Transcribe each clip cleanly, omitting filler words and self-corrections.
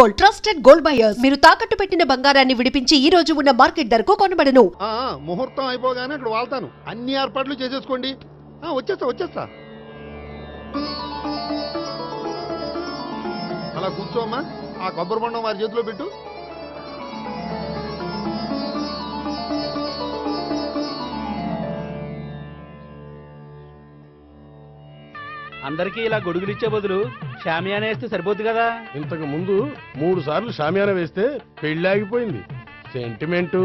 Gold trusted gold buyers. మీరు తాకట్టు పెట్టిన బంగారాన్ని విడిపించి ఈ రోజు ఉన్న మార్కెట్ ధరకు కొనబడను. ముహూర్తం అయిపోగానే అక్కడ వాళ్తాను. అన్ని ఏర్పాట్లు చేసేసుకోండి. వచ్చేస్తా. అలా కూర్చోమ్మా. ఆ కొబ్బరి బొండం వారి చేతిలో పెట్టు. అందరికీ ఇలా గొడుగులిచ్చే బదులు షామియానా వేస్తే సరిపోద్ది కదా. ఇంతకు ముందు 3 సార్లు షామియానా వేస్తే పెళ్లి ఆగిపోయింది. సెంటిమెంట్.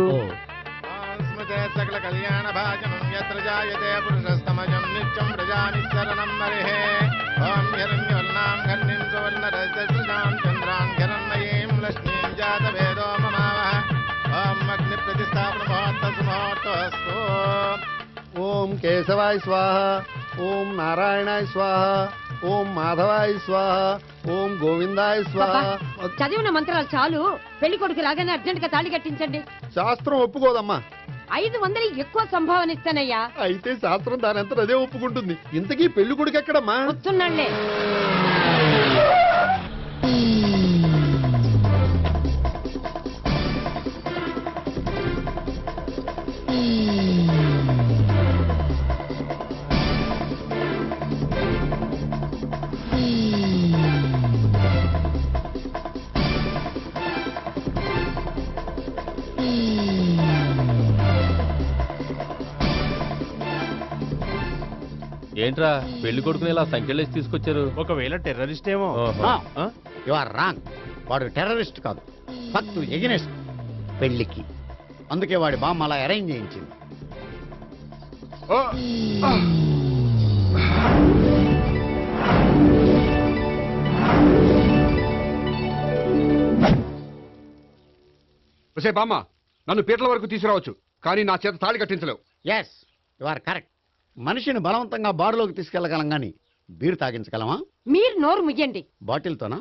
సకల కళ్యాణ భాజనం యత్ర జాయతే పురుషస్తమజం నిత్యం ప్రజానిశరణం మరిహే. ఓం హిరణ్యవర్ణాం ఘర్ణిం సువర్ణరజస్రజాం చంద్రాం హిరణ్మయీం లక్ష్మీం జాతవేదో మమావహ. ఓం అగ్ని ప్రతిష్టాపన ముహూర్తస్తు. ఓం కేశవాయ స్వాహ. ఓం నారాయణాయ స్వాహ. ఓం మాధవాయ స్వాహ. ఓం గోవిందాయ స్వాహ. చదివిన మంత్రాలు చాలు. పెళ్లి కొడుకు రాగానే అర్జెంట్ గా తాళి కట్టించండి. శాస్త్రం ఒప్పుకోదమ్మా. 500 ఎక్కువ సంభావన ఇస్తానయ్యా. అయితే శాస్త్రం దానంతా అదే ఒప్పుకుంటుంది. ఇంతకీ పెళ్లి కొడుకు ఎక్కడమ్మా? వస్తున్నాళ్లే. ఏంట్రా పెళ్లి కొడుకుని ఇలా సంఖ్యలేసి తీసుకొచ్చారు? ఒకవేళ టెర్రరిస్ట్ ఏమో. You are wrong. వాడు టెర్రరిస్ట్ కాదు, ఫక్తు ఎగనెస్ట్ పెళ్లికి. అందుకే వాడి బామ్మ అలా అరేంజ్ చేయించింది. బామ్మ, నన్ను పీటల వరకు తీసుకురావచ్చు, కానీ నా చేత తాళి కట్టించలేవు. Yes, you are correct. మనిషిని బలవంతంగా బారులోకి తీసుకెళ్లగలం గాని బీరు తాగించగలమా? మీరు నోరు ముయ్యండి. బాటిల్తోనా?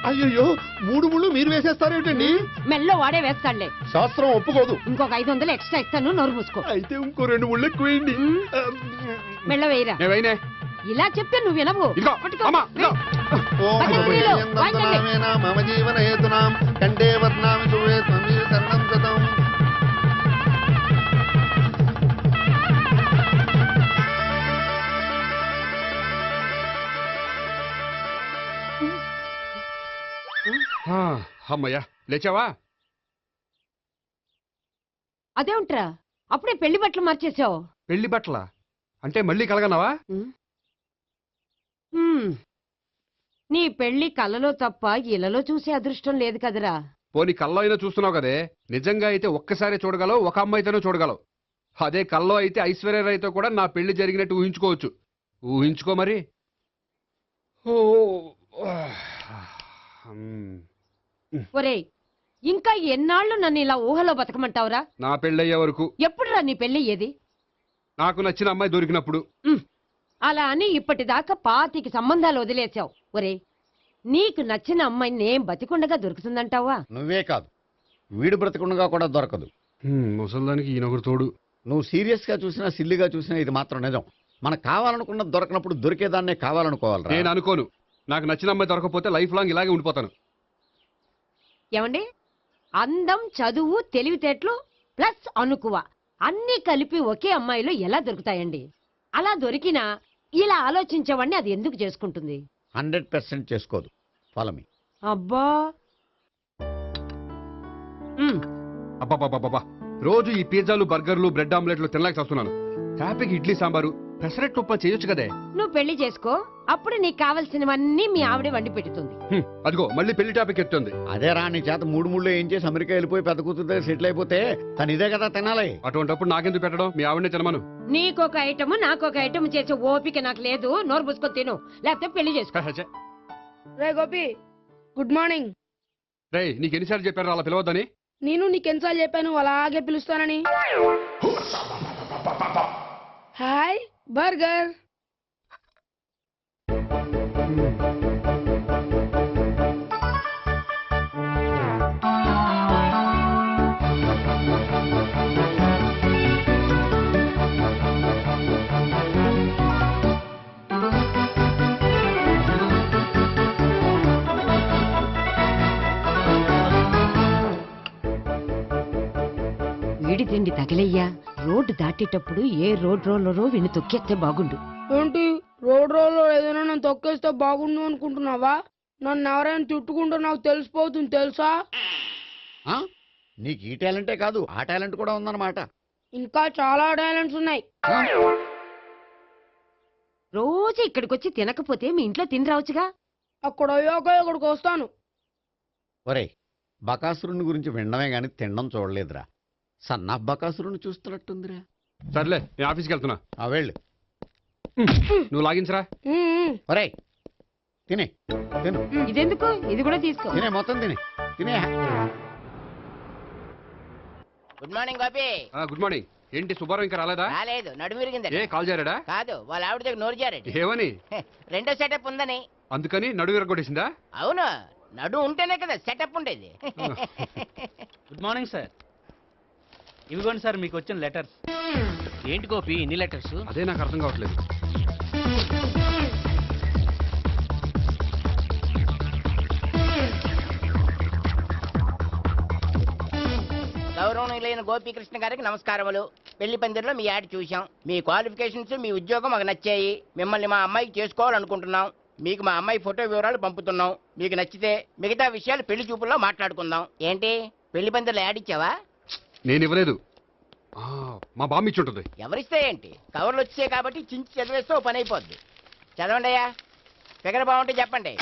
అయ్యో, 3 ముళ్ళు మీరు వేసేస్తారేమిటండి? మెల్లో వాడే వేస్తాడులే. శాస్త్రం ఒప్పుకోదు. ఇంకొక 500 ఎక్స్ట్రా ఇస్తాను. నోరు మూసుకో. అయితే ఇంకో 2 ముళ్ళు ఎక్కువేయండి. మెల్ల వేయరా. నేవైనే ఇలా చెప్తే నువ్వు వినవు. మమ జీవన హేతునాం కండే వర్ణామి శుభే త్వమీ శరణం శతం. అమ్మయ్యా, లేచావా? అదేంట్రా అప్పుడే పెళ్లి బట్టలు మార్చేసావు? పెళ్లి బట్టల అంటే మళ్ళీ కలగన్నావా? నీ పెళ్లి కలలో తప్ప ఇలలో చూసే అదృష్టం లేదు కదరా. పోనీ కల్లో అయినా చూస్తున్నావు కదే. నిజంగా అయితే ఒక్కసారి చూడగలవు, ఒక అమ్మాయితోనే చూడగలవు. అదే కల్లో అయితే ఐశ్వర్యరాయ్తో కూడా నా పెళ్లి జరిగినట్టు ఊహించుకోవచ్చు. ఊహించుకో మరి. ఒరేయ్, ఇంకా ఎన్నాళ్ళు నన్ను ఇలా ఊహలో బతకమంటావురా? నా పెళ్ళయ్యే వరకు. ఎప్పుడురా నీ పెళ్లి ఏది? నాకు నచ్చిన అమ్మాయి దొరికినప్పుడు. అలా అని ఇప్పటిదాకా 25 సంబంధాలు వదిలేసావు. ఒరే, నీకు నచ్చిన అమ్మాయి నేను బతికుండగా దొరుకుతుందంటావా? నువ్వే కాదు, వీడు బ్రతికుండగా కూడా దొరకదు. ముసల్దానికి ఈయనొకరు తోడు. నువ్వు సీరియస్ గా చూసినా సిల్లిగా చూసినా ఇది మాత్రం నిజం. మనకు కావాలనుకున్నది దొరకనప్పుడు దొరికేదాన్నే కావాలనుకోవాలి. నేను అనుకోను. నాకు నచ్చిన అమ్మాయి దొరకపోతే లైఫ్ లాంగ్ ఇలాగే ఉండిపోతాను. ఏమండి, అందం, చదువు, తెలివితేటలు ప్లస్ అనుకువ అన్నీ కలిపి ఒకే అమ్మాయిలో ఎలా దొరుకుతాయండి? అలా దొరికినా ఇలా ఆలోచించేవాడిని అది ఎందుకు చేసుకుంటుంది? 100% చేసుకోదు. Follow me. అబ్బా, అబ్బాబాబాబా, రోజు ఈ పిజ్జాలు, బర్గర్లు, బ్రెడ్ ఆమ్లెట్లు తినలేక చేస్తున్నాను. హ్యాపీకి ఇడ్లీ సాంబారు, పెసరెట్ ఉప్మా చేయొచ్చు కదే. నువ్వు పెళ్లి చేసుకో, అప్పుడు నీకు కావలసినవన్నీ మీ ఆవిడే వండి పెడుతుంది. అదిగో మళ్ళీ పెళ్లి టాపిక్ ఎత్తుంది. అదే రా, నీ చేత 3 ముళ్ళు ఏం చేసి అమెరికా వెళ్ళిపోయి పెద్ద కూతురు సెటిల్ అయిపోతే తను ఇదే కదా తినాలి. అటువంటిప్పుడు నాకెందుకు పెట్టడం? మీ ఆవిడనే తినమను. నీకొక ఐటమ్ నాకొక ఐటమ్ చేసే ఓపిక నాకు లేదు. నోరు పుసుకొని తిను, లేకపోతే పెళ్లి చేసుకో. రే గోపి, గుడ్ మార్నింగ్. రే, నీకు ఎన్నిసార్లు చెప్పారు అలా పిలవద్దని? నేను నీకెన్నిసార్లు చెప్పాను అలాగే పిలుస్తానని? Hi burger. రెండు తగిలయ్యా. రోడ్డు దాటేటప్పుడు ఏ రోడ్ రోలరో విని తొక్కేస్తే బాగుండు. ఏంటి రోడ్ రోల్లో ఏదైనా నన్ను తొక్కేస్తే బాగుండు అనుకుంటున్నావా? నన్ను ఎవరైనా తిట్టుకుంటే నాకు తెలిసిపోతుంది తెలుసా? ఆ? నీకు ఈ టాలెంటే కాదు ఆ టాలెంట్ కూడా ఉందన్నమాట. ఇంకా చాలా టాలెంట్స్ ఉన్నాయి. ఆ? రోజు ఇక్కడికొచ్చి తినకపోతే మీ ఇంట్లో తిని రావచ్చుగా. అక్కడ అయ్యాక ఇక్కడికి వస్తాను. ఒరేయ్, బకాసురుని గురించి వినడమే గాని తినడం చూడలేదురా. సన్నా బకాసురుని చూస్తున్నట్టుందిరా. సర్లే నేను ఆఫీస్కి వెళ్తున్నా. ఆ వెళ్ళు. నువ్వు లాగించరా. ఒరేయ్ తినే తిను ఇదెందుకు? ఇది కూడా తీసుకో. తినే మొత్తం తినే. Good morning Gopi. Good morning. ఏంటి సుబ్బారావు ఇంకా రాలేదా? రాలేదు, నడుము విరిగింది. ఏ కాల్ చేరాడా? కాదు, వాళ్ళ ఆవిడ దగ్గర నోరు జారెడ్డి. ఏమని? రెండో సెటప్ ఉందని. అందుకని నడువు విరగొట్టేసిందా? అవును, నడు ఉంటేనే కదా సెటప్ ఉండేది. Good morning sir. ఇవిగోండి సార్ మీకు వచ్చిన లెటర్స్. ఏంటి గోపి ఇన్ని లెటర్స్? అదే నాకు అర్థం కావట్లేదు. గౌరవనీయులైన గోపీకృష్ణ గారికి నమస్కారములు. పెళ్లి పందిరిలో మీ యాడ్ చూశాం. మీ క్వాలిఫికేషన్స్, మీ ఉద్యోగం మాకు నచ్చాయి. మిమ్మల్ని మా అమ్మాయికి చేసుకోవాలనుకుంటున్నాం. మీకు మా అమ్మాయి ఫోటో వివరాలు పంపుతున్నాం. మీకు నచ్చితే మిగతా విషయాలు పెళ్లి చూపుల్లో మాట్లాడుకుందాం. ఏంటి పెళ్లి పందిరిలో యాడ్ ఇచ్చావా? నేను ఇవ్వలేదు. మా బామ్మ ఇచ్చి ఉంటుంది. ఎవరిస్తే ఏంటి, కవర్లు వచ్చాయి కాబట్టి చించి చదివేస్తే ఓ పని అయిపోద్ది. చదవండి అయ్యా, ఫిగర్ బాగుంటే చెప్పండి.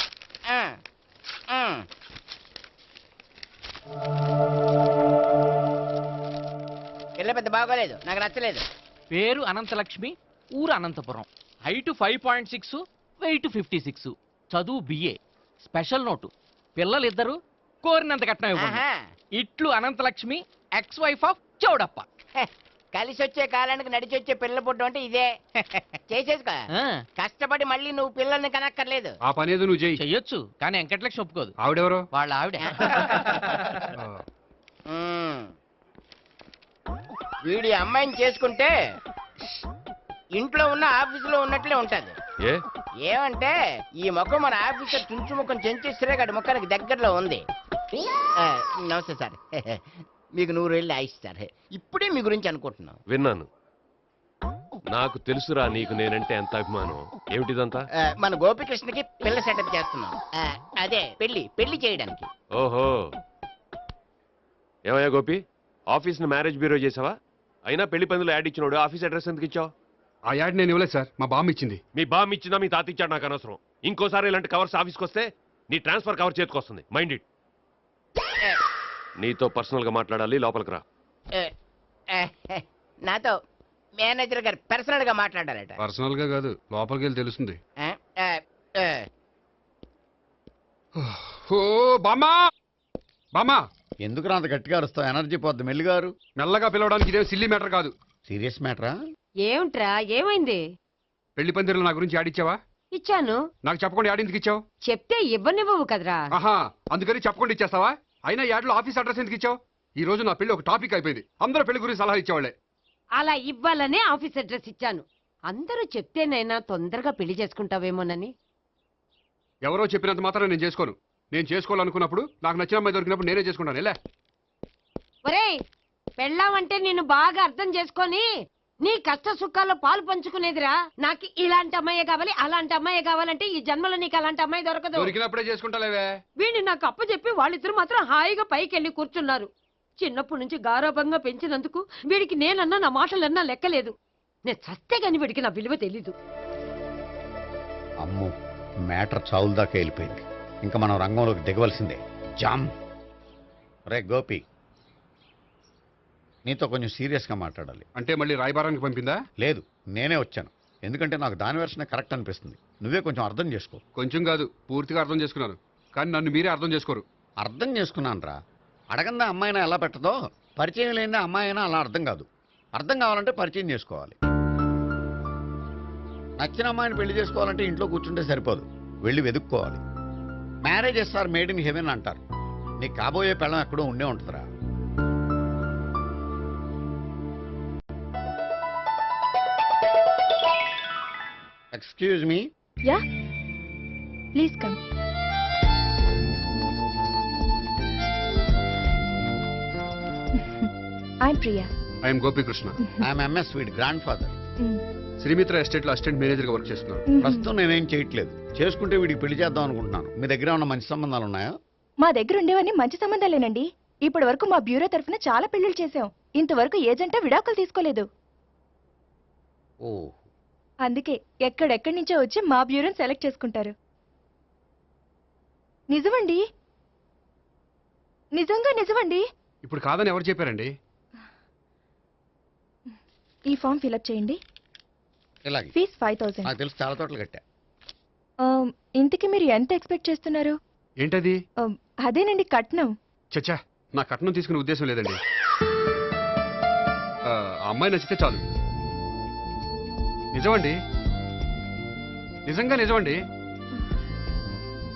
పిల్ల పెద్ద బాగోలేదు, నాకు నచ్చలేదు. పేరు అనంతలక్ష్మి, ఊరు అనంతపురం, హైట్ 5.6, వెయిట్ 56, చదువు బిఏ, స్పెషల్ నోటు పిల్లలిద్దరు కోరినంత కట్నం ఇవ్వండి. ఆహా. ఇట్లు Anantalakshmi, ex wife of Chowdappa. హె, కలిసి వచ్చే కాలానికి నడిచి వచ్చే పిల్లల పుట్టం అంటే ఇదే. చేసేసుకో, ఆ, కష్టపడి మళ్ళీ నువ్వు పిల్లల్ని కనక్కర్లేదు. ఆ పని ఏదో నువ్వు చేయి. చెయ్యొచ్చు కానీ వెంకటలక్ష్మి ఒప్పుకోదు. ఆవిడెవరో? వాళ్ళ ఆవిడ. ఆ, ఉమ్. వీడి అమ్మాయిని చేసుకుంటే ఇంట్లో ఉన్న ఆఫీసులో ఉన్నట్లే ఉంటది. ఏ ఏమంటే ఈ ముఖం మన ఆఫీసర్ చుంచు ముఖం చెంచేశ్వరే గడి ముఖానికి దగ్గరలో ఉంది. నమస్తే సార్. మీకు 100 ఏళ్ళు ఆయుష్ సార్. ఇప్పుడే మీ గురించి అనుకుంటున్నాం. విన్నాను. నాకు తెలుసురా నీకు నేనంటే ఎంత అభిమానం. ఏమిటిదంతా? మన గోపికృష్ణకి పిల్ల సెటప్ చేస్తున్నాం. అదే పెళ్లి చేయడానికి. ఓహో, ఏమయ్యా గోపి, ఆఫీస్ ని మ్యారేజ్ బ్యూరో చేసావా? అయినా పెళ్లి పందులో యాడ్ ఇచ్చినోడు ఆఫీస్ అడ్రస్ ఎందుకు ఇచ్చావు? ఆ యాడ్ నేను ఇవ్వలేదు సార్, మా బామ్మ ఇచ్చింది. మీ బామ్ ఇచ్చిందా మీ తాత ఇచ్చాడు నాకు అనవసరం. ఇంకోసారి ఇలాంటి కవర్స్ ఆఫీస్కి వస్తే నీ ట్రాన్స్ఫర్ కవర్ చేతికి వస్తుంది. Mind it. నీతో పర్సనల్ గా మాట్లాడాలి, లోపలికి రా. నాతో మేనేజర్ గారు పర్సనల్ గా మాట్లాడారట. పర్సనల్ గా కాదు, లోపలికి వెళ్ళి తెలుస్తుంది. ఓ బామ్మా, బామ్మా ఎందుకు అంత గట్టిగా అరుస్తావు? ఎనర్జీ పోద్ది. మెల్లిగారు. మెల్లగా పిలవడానికి ఇదేం సిల్లీ మ్యాటర్ కాదు. సీరియస్ మ్యాటరా? ఏమిట్రా, ఏమైంది? పెళ్లి పందిరిలో నా గురించి యాడ్ ఇచ్చావా? ఇచ్చాను. నాకు చెప్పకుండా యాడ్ ఎందుకు ఇచ్చావు? చెప్తే ఇవ్వనివ్వవు కదరా. ఆహా, అందుకని చెప్పకుండా ఇచ్చేస్తావా? అయినా యాడ్లో ఆఫీస్ అడ్రస్ ఎందుకు ఇచ్చావు? ఈ రోజు నా పెళ్లి ఒక టాపిక్ అయిపోయింది. అందరూ పెళ్లి గురించి సలహా ఇచ్చేవాళ్లే. అలా ఇవ్వాలనే ఆఫీస్ అడ్రస్ ఇచ్చాను. అందరూ చెప్తేనైనా తొందరగా పెళ్లి చేసుకుంటావేమోనని. ఎవరో చెప్పినంత మాత్రం నేను చేసుకోను. నేను చేసుకోవాలనుకున్నప్పుడు, నాకు నచ్చిన అమ్మాయి దొరికినప్పుడు నేనే చేసుకుంటాను. ఎలా? ఒరేయ్, పెళ్ళామంటే నిన్ను బాగా అర్థం చేసుకొని నీ కష్ట సుఖాల్లో పాలు పంచుకునేదిరా. నాకు ఇలాంటి అమ్మాయే కావాలి, అలాంటి అమ్మాయే కావాలంటే ఈ జన్మలో నీకు అలాంటి అమ్మాయి దొరకదు. దొరికినప్పుడే చేసుకుంటాలేవే. వీడిని నాకు అప్పచెప్పి వాళ్ళిద్దరు మాత్రం హాయిగా పైకి వెళ్ళి కూర్చున్నారు. చిన్నప్పటి నుంచి గారాభంగా పెంచినందుకు వీడికి నేనన్నా నా మాటలన్నా లెక్కలేదు. నేను చస్తే గాని వీడికి నా విలువ తెలీదు. అమ్మో, మ్యాటర్ చావుల దాకా వెళ్ళిపోయింది. ఇంకా మనం రంగంలోకి దిగవలసిందే. జామ్. రే గోపి, నీతో కొంచెం సీరియస్గా మాట్లాడాలి. అంటే మళ్ళీ రాయబారానికి పంపిందా? లేదు, నేనే వచ్చాను. ఎందుకంటే నాకు దాని వెర్షనే కరెక్ట్ అనిపిస్తుంది. నువ్వే కొంచెం అర్థం చేసుకో. కొంచెం కాదు, పూర్తిగా అర్థం చేసుకున్నాను. కానీ నన్ను మీరే అర్థం చేసుకోరు. అర్థం చేసుకున్నాను రా. అడగందా అమ్మాయినా ఎలా పెట్టదో, పరిచయం లేని అమ్మాయి అయినా అలా అర్థం కాదు. అర్థం కావాలంటే పరిచయం చేసుకోవాలి. నచ్చిన అమ్మాయిని పెళ్లి చేసుకోవాలంటే ఇంట్లో కూర్చుంటే సరిపోదు, వెళ్ళి వెతుక్కోవాలి. Marriages are made in heaven అంటారు. నీకు కాబోయే పెళ్ళం ఎక్కడో ఉండే ఉంటుందిరా. Excuse me. Yeah, please come. I'm Priya. I'm Gopikrishna. I'm MS వీడ్ గ్రాండ్ ఫాదర్. శ్రీమిత్ర ఎస్టేట్ లో అసిస్టెంట్ మేనేజర్ గా వర్క్ చేస్తున్నాను. ప్రస్తుతం నేనేం చేయట్లేదు. చేసుకుంటే వీడికి పెళ్లి చేద్దాం అనుకుంటున్నాను. మీ దగ్గర ఉన్న మంచి సంబంధాలు ఉన్నాయా? మా దగ్గర ఉండేవన్నీ మంచి సంబంధాలేనండి. ఇప్పటి వరకు మా బ్యూరో తరఫున చాలా పెళ్లిళ్ళు చేశాం. ఇంతవరకు ఏజెంటా విడాకులు తీసుకోలేదు. ఓ, అందుకే ఎక్కడెక్కడి నుంచో వచ్చి మా బ్యూరోని సెలెక్ట్ చేసుకుంటారు. నిజమండి, నిజంగా. ఇప్పుడు కాదని ఎవరు చెప్పారండి? ఈ ఫామ్ ఫిలప్ చేయండి. ఇలాగే ఫీజ్ 5000. నాకు తెలుసు, చాలా తోటలు కట్టా. ఇంతకీ మీరు ఎంత ఎక్స్పెక్ట్ చేస్తున్నారు? ఏంటది? అదేనండి కట్నం. చచ్చా, నా కట్నం తీసుకునే ఉద్దేశం లేదండి. ఆ అమ్మాయి నచ్చితే చాలు. నిజమండి, నిజంగా.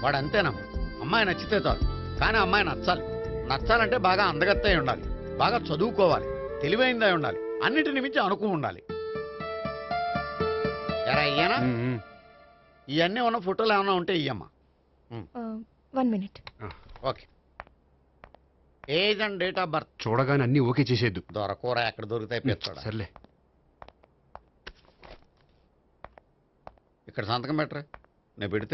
వాడు అంతేనమ్మా. అమ్మాయి నచ్చితే చాలు, కానీ అమ్మాయి నచ్చాలి. నచ్చాలంటే బాగా అందగత్తే ఉండాలి, బాగా చదువుకోవాలి, తెలివైందై ఉండాలి, అన్నిటిని మించి అనుకు ఉండాలి. ఎరా ఇయ్యనా? ఇవన్నీ ఉన్న ఫోటోలు ఏమైనా ఉంటే ఇయ్యమ్మా. 1 minute. Okay. Age and date of birth చూడగానే అన్ని ఓకే చేసేద్దు. దొరకూర ఎక్కడ దొరుకుతాయి పెచ్చోడా. సర్లే. ఇక్కడ సంతకం పెట్టరా, నేను పెడితే